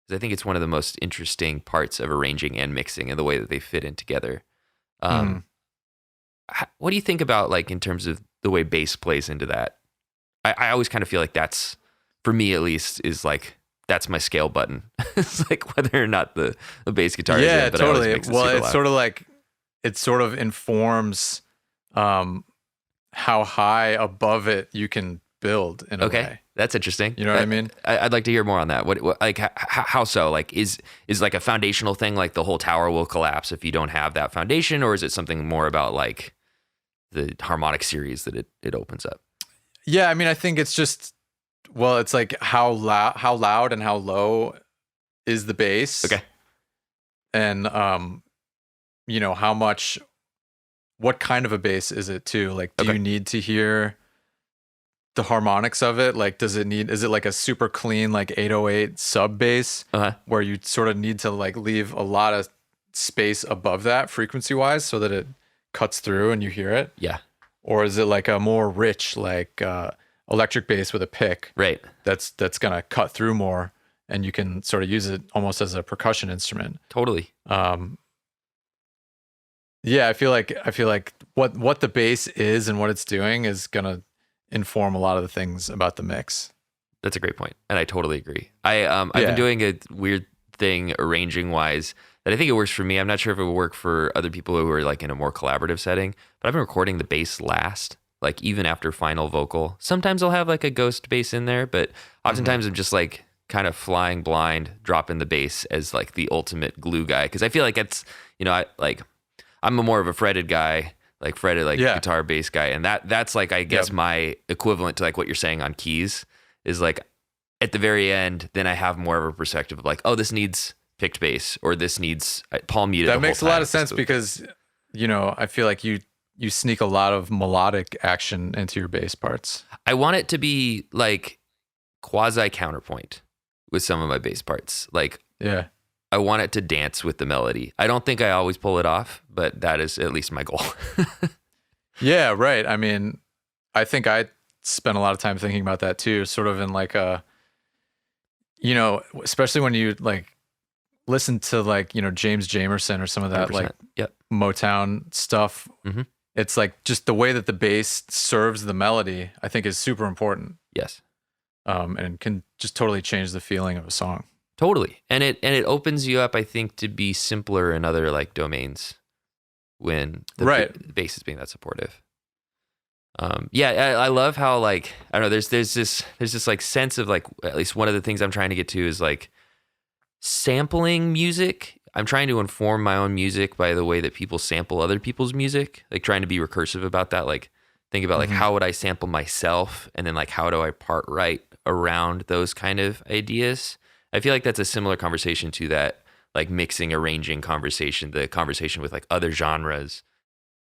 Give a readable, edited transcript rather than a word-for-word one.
because I think it's one of the most interesting parts of arranging and mixing and the way that they fit in together. What do you think about like in terms of the way bass plays into that? I always kind of feel like that's, for me at least, is like that's my scale button. It's like whether or not the bass guitar is in, but totally. I always mix it Well, super it's loud. sort of like it sort of informs how high above it you can build in a way. That's interesting. You know what I mean? I'd like to hear more on that. What like how so? Like is like a foundational thing, like the whole tower will collapse if you don't have that foundation, or is it something more about like the harmonic series that it opens up? Yeah, I mean, I think it's just, well, it's like how loud and how low is the bass. Okay. And what kind of a bass is it too? Like, do you need to hear the harmonics of it? Like, is it like a super clean, like 808 sub bass where you sort of need to like leave a lot of space above that frequency wise so that it cuts through and you hear it? Yeah. Or is it like a more rich, like electric bass with a pick? Right. That's gonna cut through more, and you can sort of use it almost as a percussion instrument. Totally. Yeah, I feel like what the bass is and what it's doing is gonna inform a lot of the things about the mix. That's a great point, and I totally agree. I've been doing a weird thing arranging wise that I think it works for me. I'm not sure if it will work for other people who are like in a more collaborative setting, but I've been recording the bass last, like even after final vocal. Sometimes I'll have like a ghost bass in there, but oftentimes I'm just like kind of flying blind, dropping the bass as like the ultimate glue guy. Because I feel like it's, I'm a more of a fretted guy, like fretted guitar bass guy, and that's like I guess my equivalent to like what you're saying on keys is like at the very end. Then I have more of a perspective of like, oh, this needs picked bass, or this needs palm muted. That makes a lot of sense because, I feel like you sneak a lot of melodic action into your bass parts. I want it to be like quasi counterpoint with some of my bass parts. Like, I want it to dance with the melody. I don't think I always pull it off, but that is at least my goal. Yeah, right. I mean, I think I spent a lot of time thinking about that too, sort of in like a, especially when you like listen to like, James Jamerson or some of that 100%. like Motown stuff. Mm-hmm. It's like just the way that the bass serves the melody, I think is super important. Yes. And can just totally change the feeling of a song. Totally. And it opens you up, I think, to be simpler in other like domains when the bass is being that supportive. I love how like, I don't know, there's this like sense of like, at least one of the things I'm trying to get to is like sampling music. I'm trying to inform my own music by the way that people sample other people's music, like trying to be recursive about that. Like think about like, how would I sample myself? And then like, how do I part right around those kind of ideas? I feel like that's a similar conversation to that, like mixing, arranging conversation, the conversation with like other genres